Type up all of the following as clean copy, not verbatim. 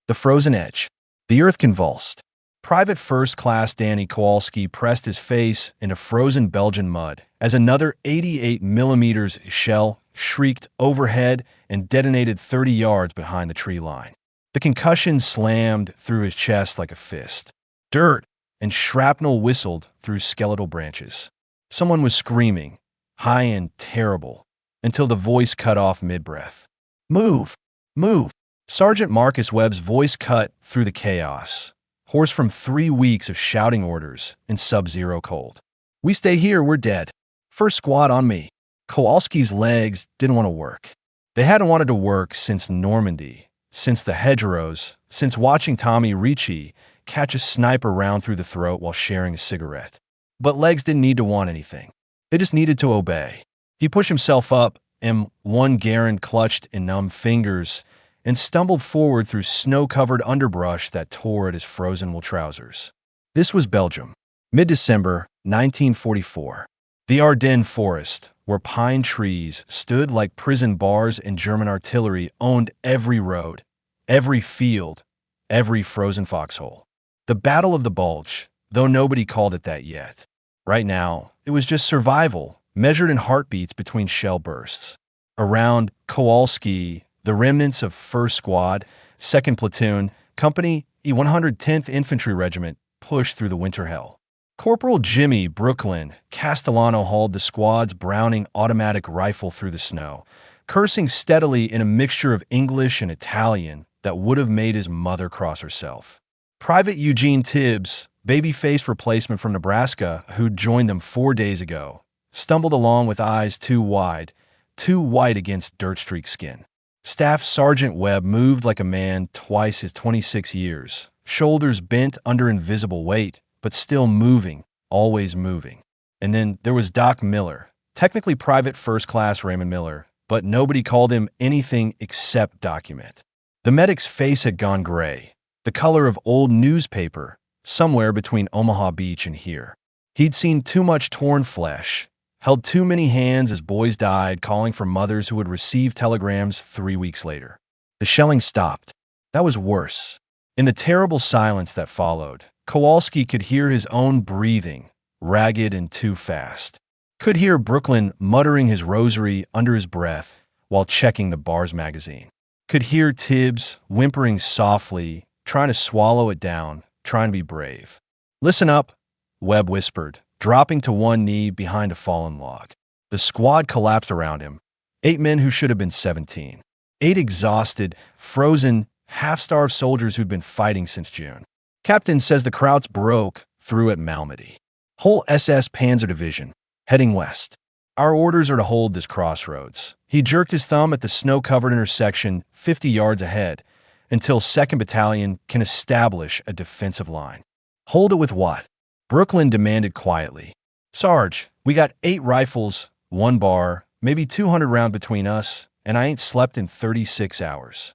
The frozen edge. The earth convulsed. Private First Class Danny Kowalski pressed his face into frozen Belgian mud as another 88mm shell shrieked overhead and detonated 30 yards behind the tree line. The concussion slammed through his chest like a fist. Dirt and shrapnel whistled through skeletal branches. Someone was screaming, high and terrible, until the voice cut off mid-breath. "Move! Move!" Sergeant Marcus Webb's voice cut through the chaos, hoarse from 3 weeks of shouting orders in sub-zero cold. "We stay here, we're dead. First squad on me." Kowalski's legs didn't want to work. They hadn't wanted to work since Normandy, since the hedgerows, since watching Tommy Ricci catch a sniper round through the throat while sharing a cigarette. But legs didn't need to want anything. They just needed to obey. He pushed himself up, and one Garand clutched in numb fingers and stumbled forward through snow-covered underbrush that tore at his frozen wool trousers. This was Belgium, mid-December 1944. The Ardennes forest, where pine trees stood like prison bars and German artillery owned every road, every field, every frozen foxhole. The Battle of the Bulge, though nobody called it that yet. Right now, it was just survival, measured in heartbeats between shell bursts. Around Kowalski, the remnants of 1st Squad, 2nd Platoon, Company E-110th Infantry Regiment pushed through the winter hell. Corporal Jimmy Brooklyn Castellano hauled the squad's Browning automatic rifle through the snow, cursing steadily in a mixture of English and Italian that would have made his mother cross herself. Private Eugene Tibbs, baby-faced replacement from Nebraska who'd joined them 4 days ago, stumbled along with eyes too wide, too white against dirt-streaked skin. Staff Sergeant Webb moved like a man twice his 26 years, shoulders bent under invisible weight, but still moving, always moving. And then there was Doc Miller, technically Private First Class Raymond Miller, but nobody called him anything except Document. The medic's face had gone gray, the color of old newspaper, somewhere between Omaha Beach and here. He'd seen too much torn flesh, held too many hands as boys died calling for mothers who would receive telegrams 3 weeks later. The shelling stopped. That was worse. In the terrible silence that followed, Kowalski could hear his own breathing, ragged and too fast. Could hear Brooklyn muttering his rosary under his breath while checking the Bars magazine. Could hear Tibbs whimpering softly, trying to swallow it down, trying to be brave. "Listen up," Webb whispered, dropping to one knee behind a fallen log. The squad collapsed around him. 8 men who should have been 17. 8 exhausted, frozen, half-starved soldiers who'd been fighting since June. "Captain says the Krauts broke through at Malmedy. Whole SS Panzer Division, heading west. Our orders are to hold this crossroads." He jerked his thumb at the snow-covered intersection 50 yards ahead until 2nd Battalion can establish a defensive line. "Hold it with what?" Brooklyn demanded quietly. "Sarge, we got 8 rifles, 1 bar, maybe 200 round between us, and I ain't slept in 36 hours.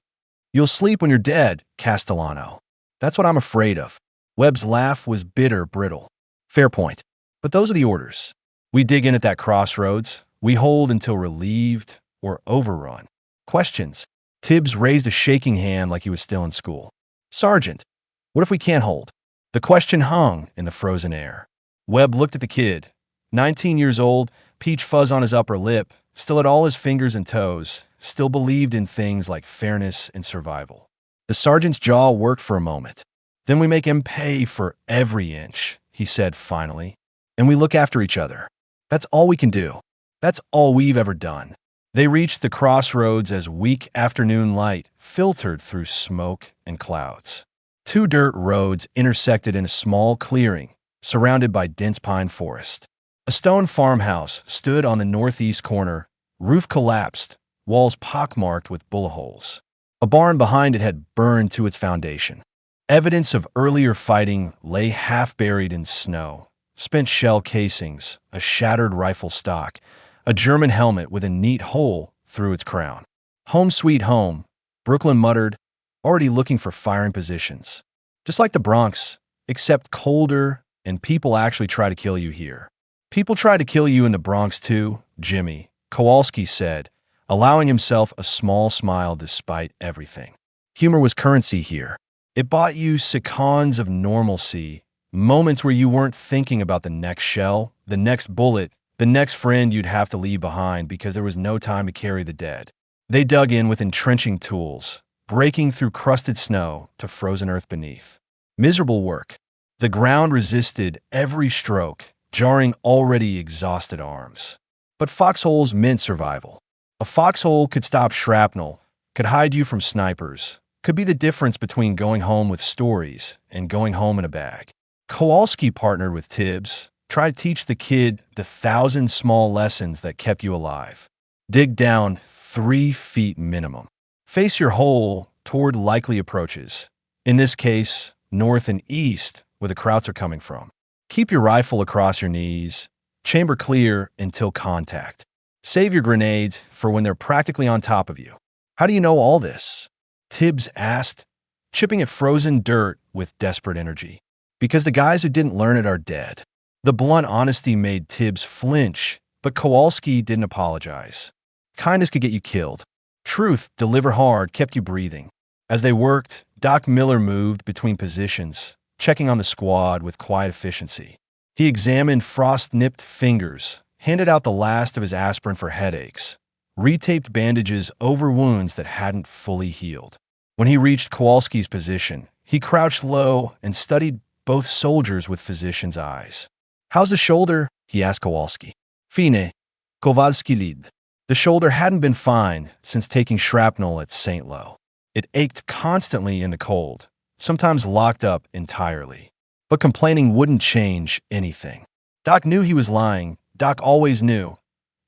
"You'll sleep when you're dead, Castellano. That's what I'm afraid of." Webb's laugh was bitter, brittle. "Fair point. But those are the orders. We dig in at that crossroads. We hold until relieved or overrun. Questions?" Tibbs raised a shaking hand like he was still in school. "Sergeant, what if we can't hold?" The question hung in the frozen air. Webb looked at the kid. 19 years old, peach fuzz on his upper lip, still had all his fingers and toes, still believed in things like fairness and survival. The sergeant's jaw worked for a moment. "Then we make him pay for every inch," he said finally. "And we look after each other. That's all we can do. That's all we've ever done." They reached the crossroads as weak afternoon light filtered through smoke and clouds. 2 dirt roads intersected in a small clearing, surrounded by dense pine forest. A stone farmhouse stood on the northeast corner, roof collapsed, walls pockmarked with bullet holes. A barn behind it had burned to its foundation. Evidence of earlier fighting lay half-buried in snow. Spent shell casings, a shattered rifle stock, a German helmet with a neat hole through its crown. "Home sweet home," Brooklyn muttered, already looking for firing positions. "Just like the Bronx, except colder, and people actually try to kill you here." "People try to kill you in the Bronx too, Jimmy," Kowalski said, allowing himself a small smile despite everything. Humor was currency here. It bought you seconds of normalcy, moments where you weren't thinking about the next shell, the next bullet, the next friend you'd have to leave behind because there was no time to carry the dead. They dug in with entrenching tools, breaking through crusted snow to frozen earth beneath. Miserable work. The ground resisted every stroke, jarring already exhausted arms. But foxholes meant survival. A foxhole could stop shrapnel, could hide you from snipers, could be the difference between going home with stories and going home in a bag. Kowalski partnered with Tibbs, tried to teach the kid the 1,000 small lessons that kept you alive. Dig down 3 feet minimum. Face your hole toward likely approaches. In this case, north and east, where the krauts are coming from. Keep your rifle across your knees. Chamber clear until contact. Save your grenades for when they're practically on top of you. How do you know all this? Tibbs asked, chipping at frozen dirt with desperate energy. Because the guys who didn't learn it are dead. The blunt honesty made Tibbs flinch, but Kowalski didn't apologize. Kindness could get you killed. Truth, deliver hard, kept you breathing. As they worked, Doc Miller moved between positions, checking on the squad with quiet efficiency. He examined frost-nipped fingers, handed out the last of his aspirin for headaches, retaped bandages over wounds that hadn't fully healed. When he reached Kowalski's position, he crouched low and studied both soldiers with physician's eyes. "How's the shoulder?" he asked Kowalski. "Fine, Kowalski lid." The shoulder hadn't been fine since taking shrapnel at St. Lo. It ached constantly in the cold, sometimes locked up entirely. But complaining wouldn't change anything. Doc knew he was lying. Doc always knew,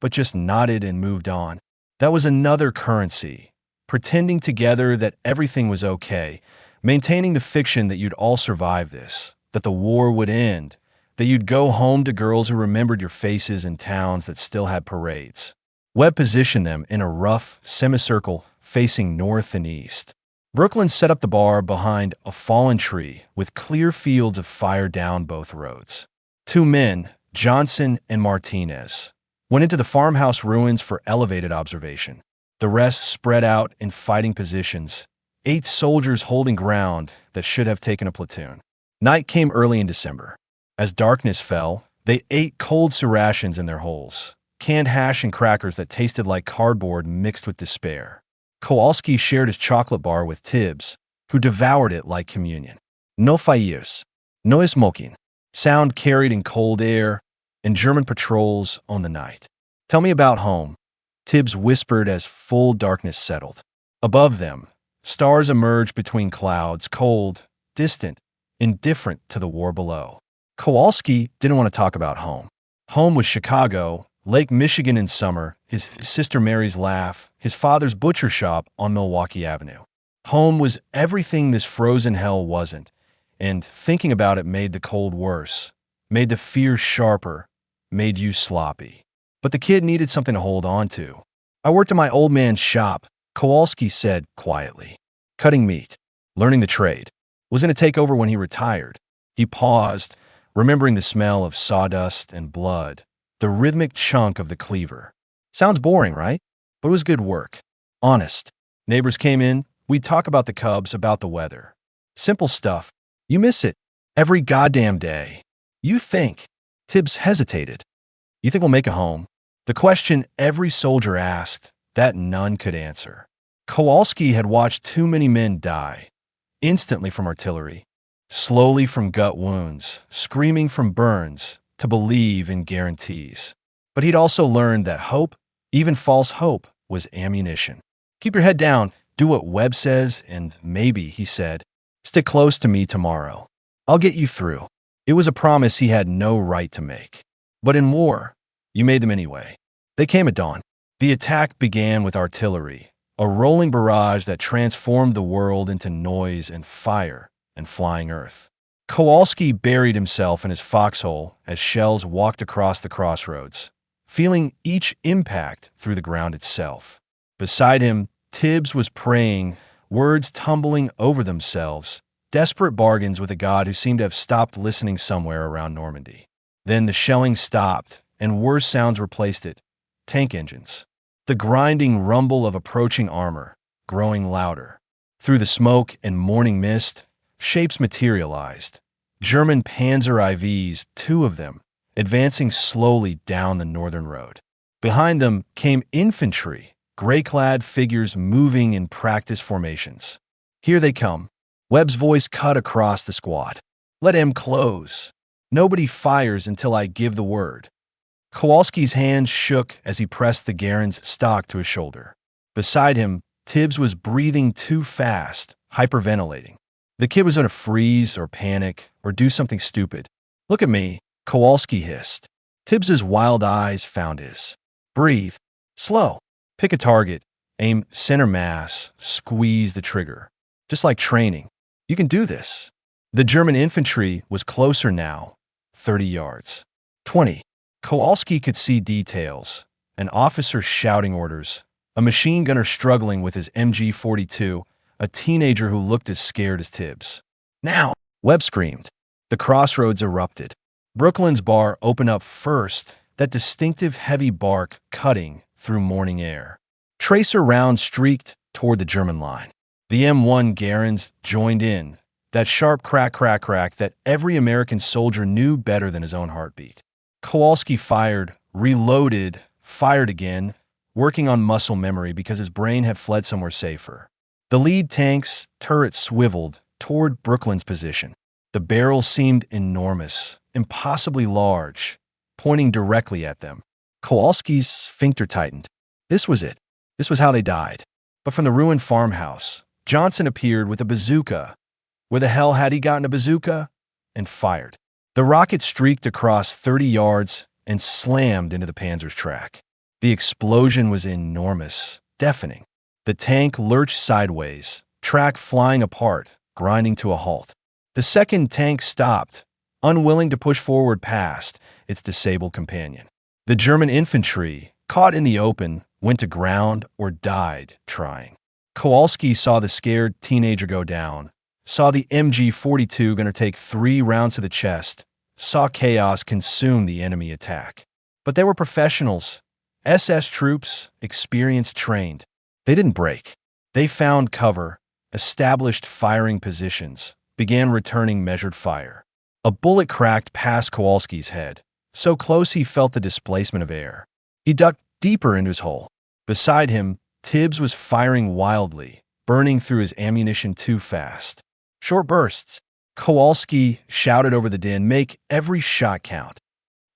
but just nodded and moved on. That was another currency, pretending together that everything was okay, maintaining the fiction that you'd all survive this, that the war would end, that you'd go home to girls who remembered your faces in towns that still had parades. Webb positioned them in a rough semicircle facing north and east. Brooklyn set up the bar behind a fallen tree with clear fields of fire down both roads. 2 men, Johnson and Martinez, went into the farmhouse ruins for elevated observation. The rest spread out in fighting positions, 8 soldiers holding ground that should have taken a platoon. Night came early in December. As darkness fell, they ate cold rations in their holes, canned hash and crackers that tasted like cardboard mixed with despair. Kowalski shared his chocolate bar with Tibbs, who devoured it like communion. No fires, no smoking, sound carried in cold air, and German patrols on the night. "Tell me about home," Tibbs whispered as full darkness settled. Above them, stars emerged between clouds, cold, distant, indifferent to the war below. Kowalski didn't want to talk about home. Home was Chicago, Lake Michigan in summer, his sister Mary's laugh, his father's butcher shop on Milwaukee Avenue. Home was everything this frozen hell wasn't, and thinking about it made the cold worse, made the fear sharper, made you sloppy. But the kid needed something to hold on to. "I worked in my old man's shop," Kowalski said quietly. "Cutting meat, learning the trade. Was going to take over when he retired." He paused, remembering the smell of sawdust and blood, the rhythmic chunk of the cleaver. Sounds boring, right? But it was good work. Honest. Neighbors came in, we'd talk about the cubs, about the weather. Simple stuff. You miss it. Every goddamn day. You think. Tibbs hesitated. "You think we'll make a home?" The question every soldier asked, that none could answer. Kowalski had watched too many men die. Instantly from artillery. Slowly from gut wounds. Screaming from burns. To believe in guarantees. But he'd also learned that hope, even false hope, was ammunition. "Keep your head down, do what Webb says, and maybe," he said, "stick close to me tomorrow. I'll get you through." It was a promise he had no right to make. But in war, you made them anyway. They came at dawn. The attack began with artillery, a rolling barrage that transformed the world into noise and fire and flying earth. Kowalski buried himself in his foxhole as shells walked across the crossroads, feeling each impact through the ground itself. Beside him, Tibbs was praying, words tumbling over themselves, desperate bargains with a god who seemed to have stopped listening somewhere around Normandy. Then the shelling stopped, and worse sounds replaced it. Tank engines. The grinding rumble of approaching armor, growing louder. Through the smoke and morning mist, shapes materialized. German Panzer IVs, two of them, advancing slowly down the northern road. Behind them came infantry, gray-clad figures moving in practice formations. Here they come. Webb's voice cut across the squad. Let him close. Nobody fires until I give the word. Kowalski's hands shook as he pressed the Garen's stock to his shoulder. Beside him, Tibbs was breathing too fast, hyperventilating. The kid was going to freeze or panic or do something stupid. Look at me, Kowalski hissed. Tibbs's wild eyes found his. Breathe. Slow. Pick a target. Aim center mass. Squeeze the trigger. Just like training. You can do this. The German infantry was closer now. 30 yards. 20. Kowalski could see details. An officer shouting orders. A machine gunner struggling with his MG-42. A teenager who looked as scared as Tibbs. Now! Webb screamed. The crossroads erupted. Brooklyn's bar opened up first, that distinctive heavy bark cutting through morning air. Tracer rounds streaked toward the German line. The M1 Garens joined in, that sharp crack, crack, crack that every American soldier knew better than his own heartbeat. Kowalski fired, reloaded, fired again, working on muscle memory because his brain had fled somewhere safer. The lead tank's turret swiveled toward Brooklyn's position. The barrel seemed enormous, impossibly large, pointing directly at them. Kowalski's sphincter tightened. This was it. This was how they died. But from the ruined farmhouse, Johnson appeared with a bazooka. Where the hell had he gotten a bazooka? And fired. The rocket streaked across 30 yards and slammed into the Panzer's track. The explosion was enormous, deafening. The tank lurched sideways, track flying apart, grinding to a halt. The second tank stopped, unwilling to push forward past its disabled companion. The German infantry, caught in the open, went to ground or died trying. Kowalski saw the scared teenager go down, saw the MG-42 gunner take 3 rounds to the chest, saw chaos consume the enemy attack. But they were professionals, SS troops, experienced, trained. They didn't break. They found cover, established firing positions, began returning measured fire. A bullet cracked past Kowalski's head, so close he felt the displacement of air. He ducked deeper into his hole. Beside him, Tibbs was firing wildly, burning through his ammunition too fast. Short bursts. Kowalski shouted over the din, "Make every shot count."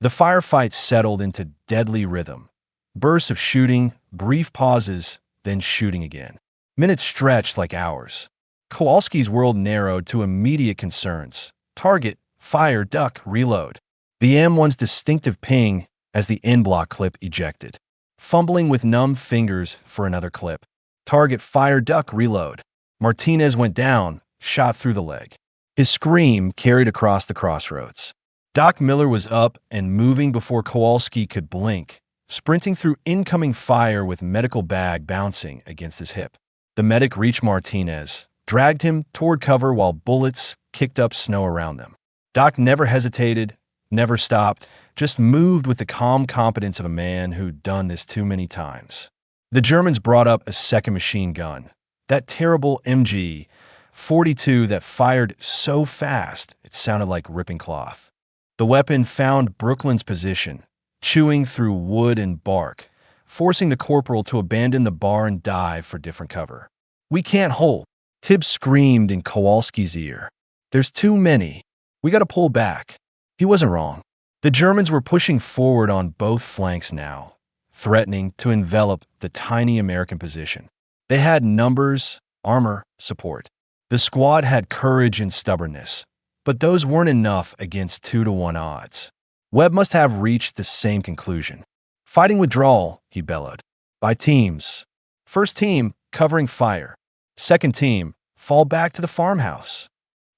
The firefight settled into deadly rhythm. Bursts of shooting, brief pauses, then shooting again. Minutes stretched like hours. Kowalski's world narrowed to immediate concerns. Target, fire, duck, reload. The M1's distinctive ping as the in-block clip ejected. Fumbling with numb fingers for another clip. Target, fire, duck, reload. Martinez went down, shot through the leg. His scream carried across the crossroads. Doc Miller was up and moving before Kowalski could blink, sprinting through incoming fire with medical bag bouncing against his hip. The medic reached Martinez, dragged him toward cover while bullets kicked up snow around them. Doc never hesitated, never stopped, just moved with the calm competence of a man who'd done this too many times. The Germans brought up a second machine gun, that terrible MG-42 that fired so fast it sounded like ripping cloth. The weapon found Brooklyn's position, chewing through wood and bark, forcing the corporal to abandon the bar and dive for different cover. "We can't hold," Tibbs screamed in Kowalski's ear. "There's too many. We gotta pull back." He wasn't wrong. The Germans were pushing forward on both flanks now, threatening to envelop the tiny American position. They had numbers, armor, support. The squad had courage and stubbornness, but those weren't enough against 2-to-1 odds. Webb must have reached the same conclusion. "Fighting withdrawal," he bellowed. "By teams. First team, covering fire. Second team, fall back to the farmhouse."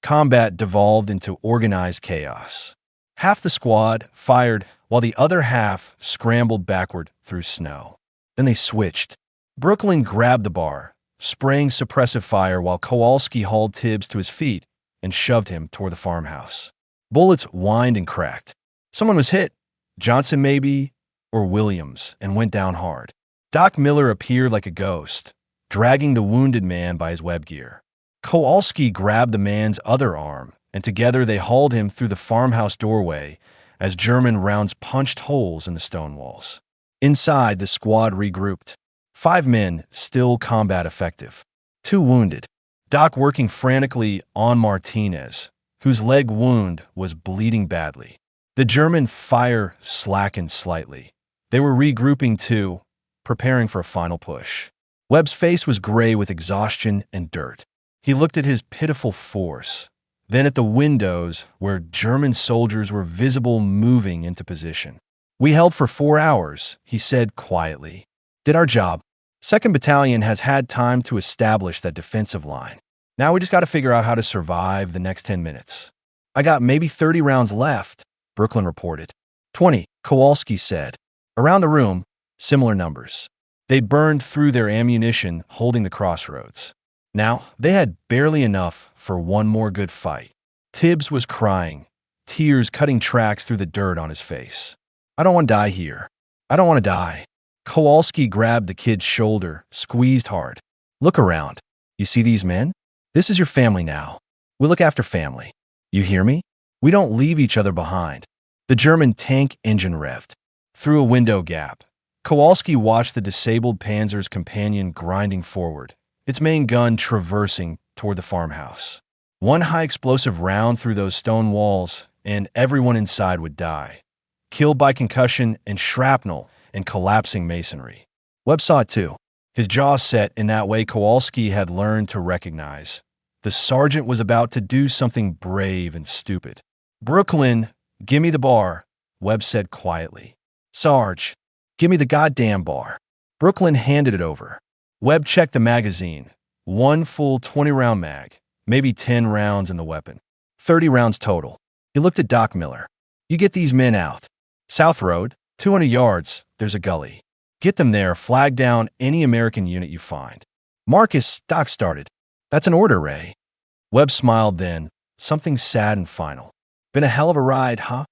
Combat devolved into organized chaos. Half the squad fired, while the other half scrambled backward through snow. Then they switched. Brooklyn grabbed the bar, spraying suppressive fire while Kowalski hauled Tibbs to his feet and shoved him toward the farmhouse. Bullets whined and cracked. Someone was hit, Johnson maybe, or Williams, and went down hard. Doc Miller appeared like a ghost, dragging the wounded man by his web gear. Kowalski grabbed the man's other arm, and together they hauled him through the farmhouse doorway as German rounds punched holes in the stone walls. Inside, the squad regrouped. 5 men, still combat effective. 2 wounded. Doc working frantically on Martinez, whose leg wound was bleeding badly. The German fire slackened slightly. They were regrouping too, preparing for a final push. Webb's face was gray with exhaustion and dirt. He looked at his pitiful force, then at the windows where German soldiers were visible moving into position. "We held for 4 hours," he said quietly. "Did our job. 2nd Battalion has had time to establish that defensive line. Now we just got to figure out how to survive the next 10 minutes. I got maybe 30 rounds left," Brooklyn reported. 20, Kowalski said. Around the room, similar numbers. They burned through their ammunition holding the crossroads. Now, they had barely enough for one more good fight. Tibbs was crying, tears cutting tracks through the dirt on his face. "I don't want to die here. I don't want to die." Kowalski grabbed the kid's shoulder, squeezed hard. "Look around. You see these men? This is your family now. We look after family. You hear me? We don't leave each other behind." The German tank engine revved. Through a window gap, Kowalski watched the disabled Panzer's companion grinding forward, its main gun traversing toward the farmhouse. One high-explosive round through those stone walls, and everyone inside would die, killed by concussion and shrapnel and collapsing masonry. Webb saw it too, his jaw set in that way Kowalski had learned to recognize. The sergeant was about to do something brave and stupid. "Brooklyn, give me the bar," Webb said quietly. "Sarge, give me the goddamn bar." Brooklyn handed it over. Webb checked the magazine. One full 20-round mag, maybe 10 rounds in the weapon. 30 rounds total. He looked at Doc Miller. "You get these men out. South Road, 200 yards, there's a gully. Get them there, flag down any American unit you find." "Marcus," Doc started. "That's an order, Ray." Webb smiled then, something sad and final. "Been a hell of a ride, huh?"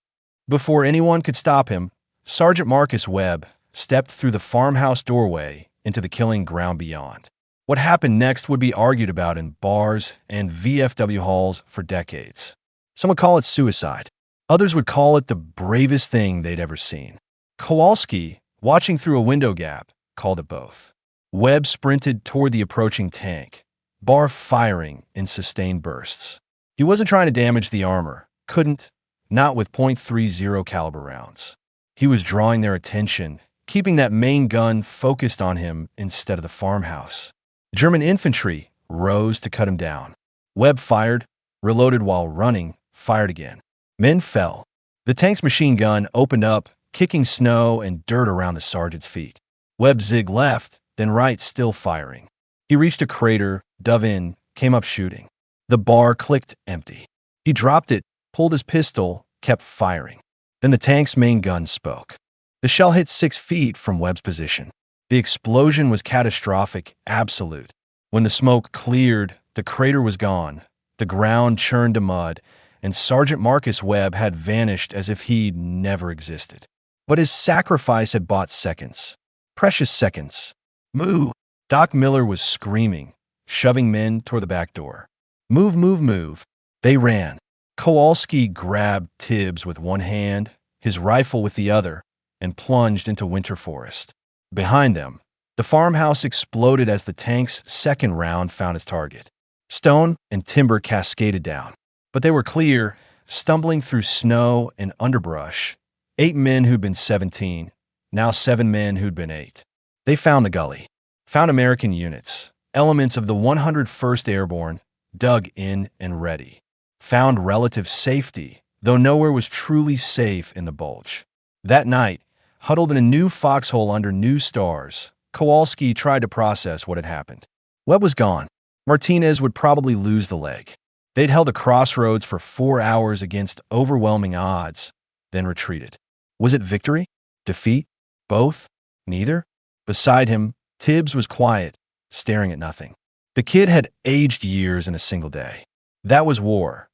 Before anyone could stop him, Sergeant Marcus Webb stepped through the farmhouse doorway into the killing ground beyond. What happened next would be argued about in bars and VFW halls for decades. Some would call it suicide. Others would call it the bravest thing they'd ever seen. Kowalski, watching through a window gap, called it both. Webb sprinted toward the approaching tank, bar firing in sustained bursts. He wasn't trying to damage the armor, couldn't, not with .30 caliber rounds. He was drawing their attention, keeping that main gun focused on him instead of the farmhouse. German infantry rose to cut him down. Webb fired, reloaded while running, fired again. Men fell. The tank's machine gun opened up, kicking snow and dirt around the sergeant's feet. Webb zigged left, then right, still firing. He reached a crater, dove in, came up shooting. The bar clicked empty. He dropped it, pulled his pistol, kept firing. Then the tank's main gun spoke. The shell hit 6 feet from Webb's position. The explosion was catastrophic, absolute. When the smoke cleared, the crater was gone. The ground churned to mud, and Sergeant Marcus Webb had vanished as if he'd never existed. But his sacrifice had bought seconds. Precious seconds. "Move!" Doc Miller was screaming, shoving men toward the back door. "Move, move, move." They ran. Kowalski grabbed Tibbs with one hand, his rifle with the other, and plunged into winter forest. Behind them, the farmhouse exploded as the tank's second round found its target. Stone and timber cascaded down, but they were clear, stumbling through snow and underbrush. 8 men who'd been 17, now 7 men who'd been 8. They found the gully, found American units, elements of the 101st Airborne, dug in and ready. Found relative safety, though nowhere was truly safe in the bulge. That night, huddled in a new foxhole under new stars, Kowalski tried to process what had happened. Webb was gone. Martinez would probably lose the leg. They'd held a crossroads for 4 hours against overwhelming odds, then retreated. Was it victory? Defeat? Both? Neither? Beside him, Tibbs was quiet, staring at nothing. The kid had aged years in a single day. That was war.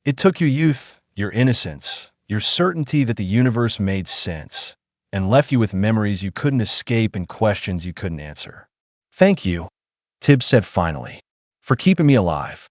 It took your youth, your innocence, your certainty that the universe made sense, and left you with memories you couldn't escape and questions you couldn't answer. "Thank you," Tibbs said finally, "for keeping me alive."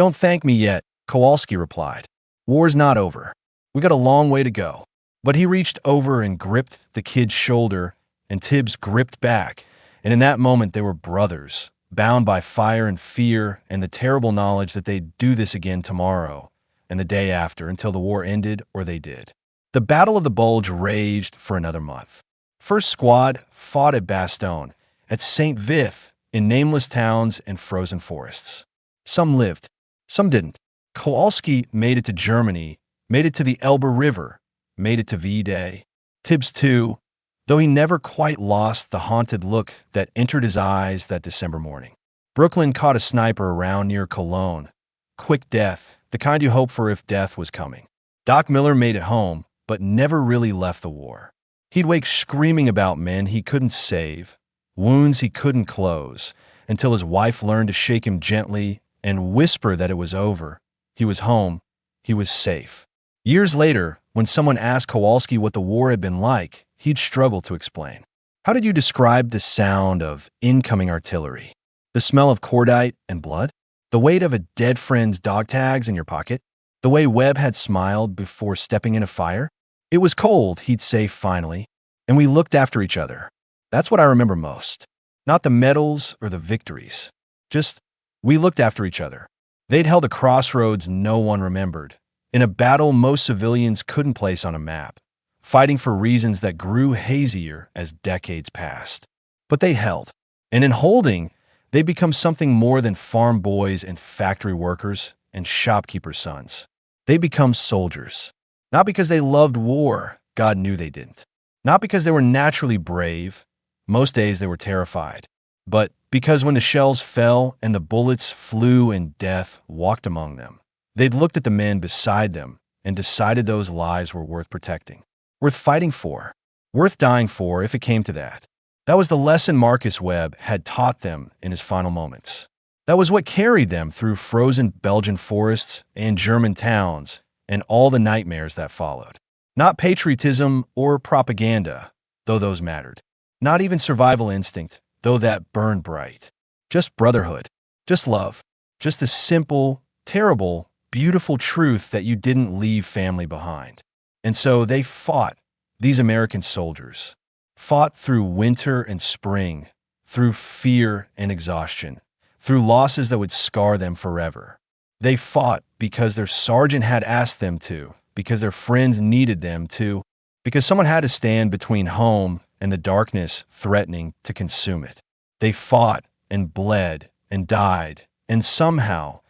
"Don't thank me yet," Kowalski replied. "War's not over. We got a long way to go." But he reached over and gripped the kid's shoulder, and Tibbs gripped back, and in that moment they were brothers, bound by fire and fear and the terrible knowledge that they'd do this again tomorrow and the day after until the war ended or they did. The Battle of the Bulge raged for another month. First Squad fought at Bastogne, at St. Vith, in nameless towns and frozen forests. Some lived, some didn't. Kowalski made it to Germany, made it to the Elbe River, made it to V-Day. Tibbs, too, though he never quite lost the haunted look that entered his eyes that December morning. Brooklyn caught a sniper around near Cologne. Quick death, the kind you hope for if death was coming. Doc Miller made it home, but never really left the war. He'd wake screaming about men he couldn't save, wounds he couldn't close, until his wife learned to shake him gently and whisper that it was over. He was home. He was safe. Years later, when someone asked Kowalski what the war had been like, he'd struggle to explain. "How did you describe the sound of incoming artillery? The smell of cordite and blood? The weight of a dead friend's dog tags in your pocket? The way Webb had smiled before stepping in a fire? It was cold," he'd say finally, "and we looked after each other. That's what I remember most. Not the medals or the victories. Just, we looked after each other." They'd held a crossroads no one remembered, in a battle most civilians couldn't place on a map, fighting for reasons that grew hazier as decades passed. But they held. And in holding, they become something more than farm boys and factory workers and shopkeepers' sons. They become soldiers. Not because they loved war, God knew they didn't. Not because they were naturally brave, most days they were terrified. But because when the shells fell and the bullets flew and death walked among them, they'd looked at the men beside them and decided those lives were worth protecting, worth fighting for, worth dying for if it came to that. That was the lesson Marcus Webb had taught them in his final moments. That was what carried them through frozen Belgian forests and German towns and all the nightmares that followed. Not patriotism or propaganda, though those mattered. Not even survival instinct, though that burned bright. Just brotherhood, just love, just the simple, terrible, beautiful truth that you didn't leave family behind. And so they fought, these American soldiers, fought through winter and spring, through fear and exhaustion, through losses that would scar them forever. They fought because their sergeant had asked them to, because their friends needed them to, because someone had to stand between home and the darkness threatening to consume it. They fought and bled and died, and somehow,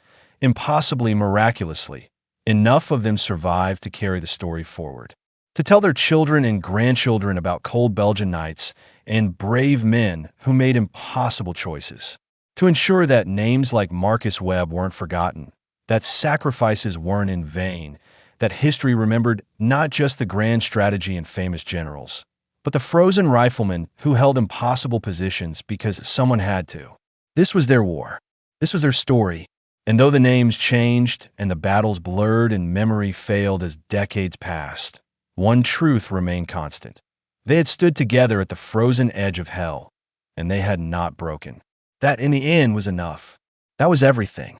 impossibly miraculously, enough of them survived to carry the story forward, to tell their children and grandchildren about cold Belgian nights and brave men who made impossible choices, to ensure that names like Marcus Webb weren't forgotten, that sacrifices weren't in vain, that history remembered not just the grand strategy and famous generals, but the frozen riflemen who held impossible positions because someone had to. This was their war. This was their story. And though the names changed and the battles blurred and memory failed as decades passed, one truth remained constant. They had stood together at the frozen edge of hell, and they had not broken. That in the end was enough. That was everything.